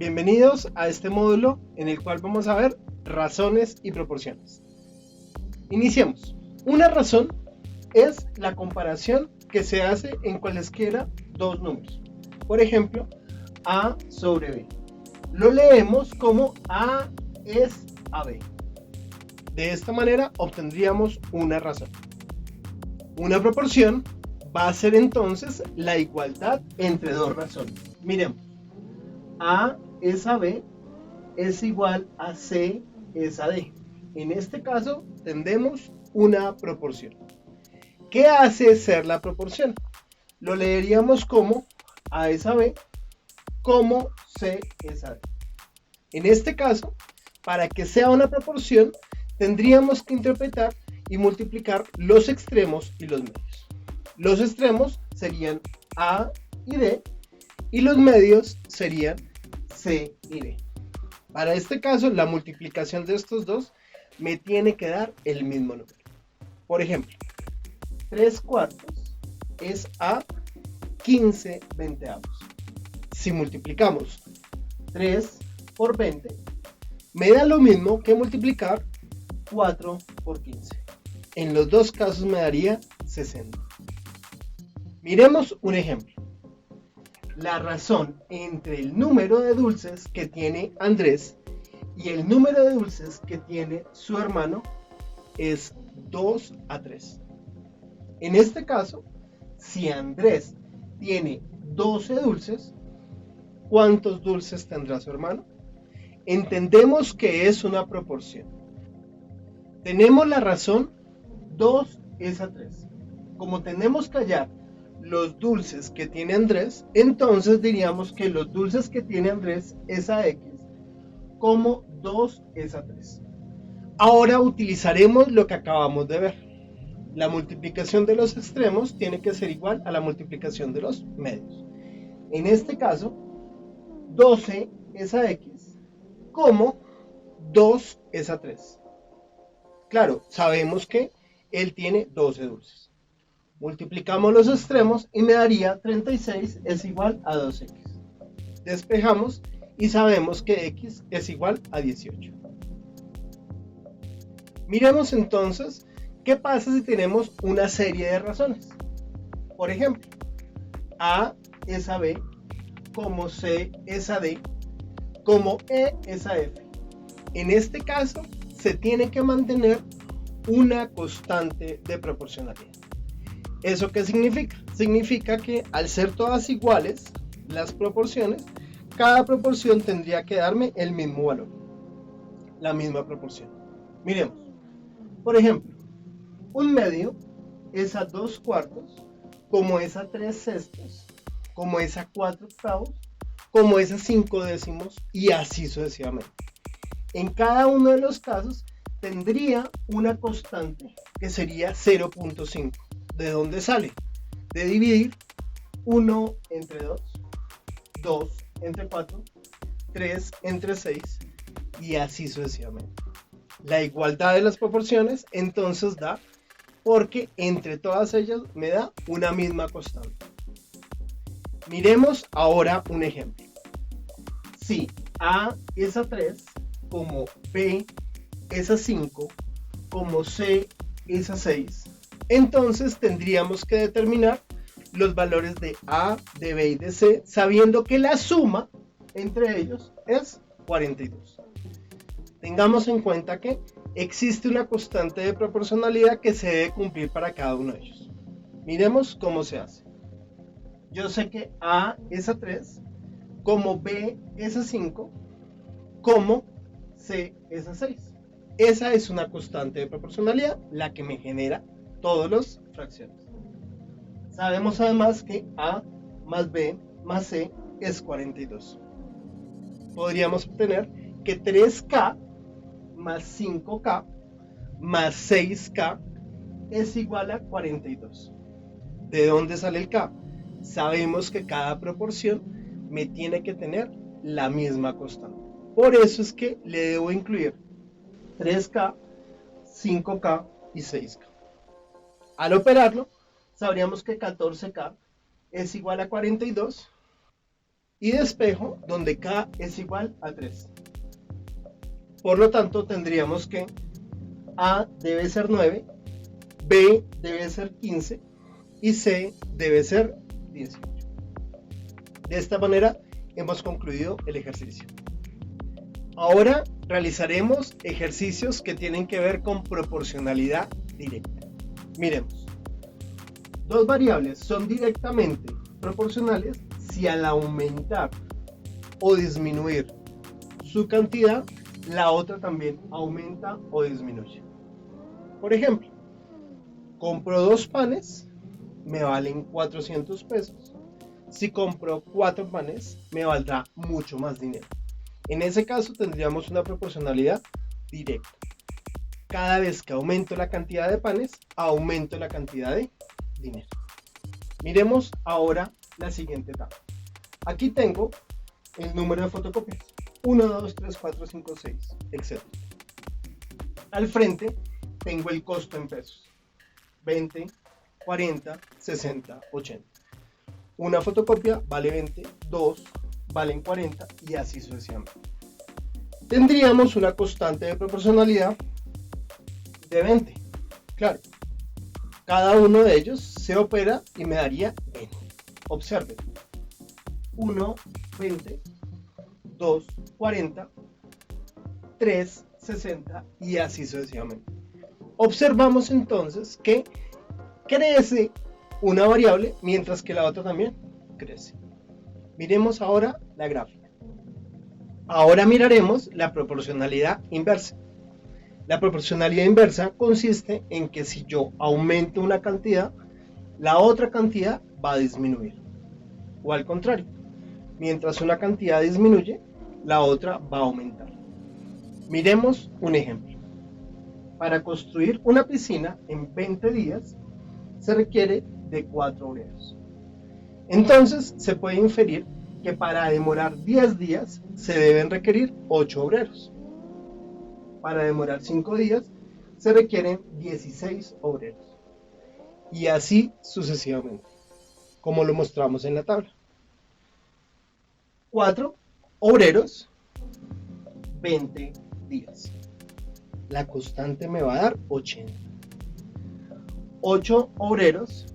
Bienvenidos a este módulo en el cual vamos a ver razones y proporciones. Iniciemos. Una razón es la comparación que se hace en cualesquiera dos números. Por ejemplo, A sobre B. Lo leemos como A es a B. De esta manera obtendríamos una razón. Una proporción va a ser entonces la igualdad entre dos razones. Miremos. A es a B es igual a C es a D. En este caso tendremos una proporción. ¿Qué hace ser la proporción? Lo leeríamos como A es a B como C es a D. En este caso, para que sea una proporción, tendríamos que interpretar y multiplicar los extremos y los medios. Los extremos serían A y D y los medios serían C y D. Para este caso, la multiplicación de estos dos me tiene que dar el mismo número. Por ejemplo, 3 cuartos es a 15 veinteavos. Si multiplicamos 3 por 20, me da lo mismo que multiplicar 4 por 15. En los dos casos me daría 60. Miremos un ejemplo. La razón entre el número de dulces que tiene Andrés y el número de dulces que tiene su hermano es 2 a 3. En este caso, si Andrés tiene 12 dulces, ¿cuántos dulces tendrá su hermano? Entendemos que es una proporción. Tenemos la razón 2 es a 3. Como tenemos que hallar los dulces que tiene Andrés, entonces diríamos que los dulces que tiene Andrés es a X como 2 es a 3. Ahora utilizaremos lo que acabamos de ver. La multiplicación de los extremos tiene que ser igual a la multiplicación de los medios. En este caso, 12 es a X como 2 es a 3. Claro, sabemos que él tiene 12 dulces. Multiplicamos los extremos y me daría 36 es igual a 2x. Despejamos y sabemos que x es igual a 18. Miremos entonces qué pasa si tenemos una serie de razones. Por ejemplo, A es a B, como C es a D, como E es a F. En este caso, se tiene que mantener una constante de proporcionalidad. ¿Eso qué significa? Significa que al ser todas iguales las proporciones, cada proporción tendría que darme el mismo valor, la misma proporción. Miremos, por ejemplo, un medio es a 2 cuartos, como es a 3 sextos, como es a 4 octavos, como es a 5 décimos y así sucesivamente. En cada uno de los casos tendría una constante que sería 0.5. ¿De dónde sale? De dividir 1 entre 2, 2 entre 4, 3 entre 6 y así sucesivamente. La igualdad de las proporciones entonces da porque entre todas ellas me da una misma constante. Miremos ahora un ejemplo. Si A es a 3, como B es a 5, como C es a 6, entonces tendríamos que determinar los valores de A, de B y de C, sabiendo que la suma entre ellos es 42. Tengamos en cuenta que existe una constante de proporcionalidad que se debe cumplir para cada uno de ellos. Miremos cómo se hace. Yo sé que A es a 3, como B es a 5, como C es a 6. Esa es una constante de proporcionalidad, la que me genera todas las fracciones. Sabemos además que A más B más C es 42. Podríamos obtener que 3K más 5K más 6K es igual a 42. ¿De dónde sale el K? Sabemos que cada proporción me tiene que tener la misma constante. Por eso es que le debo incluir 3K, 5K y 6K. Al operarlo, sabríamos que 14K es igual a 42 y de espejo donde K es igual a 3. Por lo tanto, tendríamos que A debe ser 9, B debe ser 15 y C debe ser 18. De esta manera hemos concluido el ejercicio. Ahora realizaremos ejercicios que tienen que ver con proporcionalidad directa. Miremos. Dos variables son directamente proporcionales si al aumentar o disminuir su cantidad, la otra también aumenta o disminuye. Por ejemplo, compro 2 panes, me valen 400 pesos. Si compro 4 panes, me valdrá mucho más dinero. En ese caso tendríamos una proporcionalidad directa. Cada vez que aumento la cantidad de panes, aumento la cantidad de dinero. Miremos ahora la siguiente tabla. Aquí tengo el número de fotocopias. 1, 2, 3, 4, 5, 6, etc. Al frente tengo el costo en pesos. 20, 40, 60, 80. Una fotocopia vale 20, 2 valen 40 y así sucesivamente. Tendríamos una constante de proporcionalidad de 20. Claro, cada uno de ellos se opera y me daría 20. Observen. 1, 20, 2, 40, 3, 60 y así sucesivamente. Observamos entonces que crece una variable mientras que la otra también crece. Miremos ahora la gráfica. Ahora miraremos la proporcionalidad inversa. La proporcionalidad inversa consiste en que si yo aumento una cantidad, la otra cantidad va a disminuir. O al contrario, mientras una cantidad disminuye, la otra va a aumentar. Miremos un ejemplo. Para construir una piscina en 20 días, se requiere de 4 obreros. Entonces, se puede inferir que para demorar 10 días se deben requerir 8 obreros. Para demorar 5 días se requieren 16 obreros. Y así sucesivamente, como lo mostramos en la tabla. 4 obreros, 20 días. La constante me va a dar 80. 8 obreros,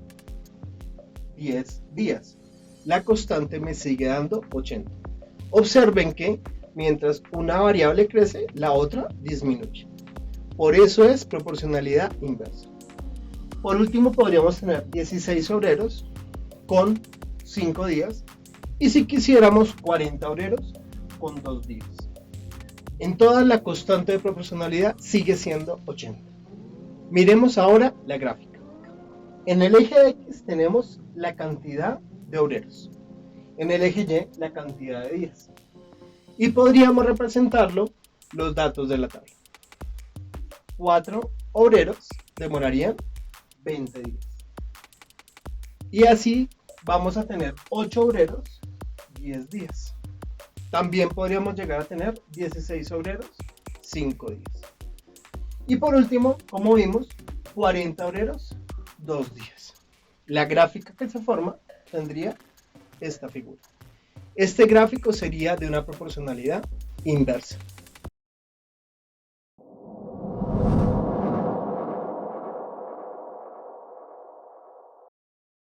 10 días. La constante me sigue dando 80. Observen que mientras una variable crece, la otra disminuye. Por eso es proporcionalidad inversa. Por último, podríamos tener 16 obreros con 5 días. Y si quisiéramos 40 obreros con 2 días. En todas la constante de proporcionalidad sigue siendo 80. Miremos ahora la gráfica. En el eje X tenemos la cantidad de obreros. En el eje Y la cantidad de días. Y podríamos representarlo los datos de la tabla. 4 obreros demorarían 20 días. Y así vamos a tener 8 obreros, 10 días. También podríamos llegar a tener 16 obreros, 5 días. Y por último, como vimos, 40 obreros, 2 días. La gráfica que se forma tendría esta figura. Este gráfico sería de una proporcionalidad inversa.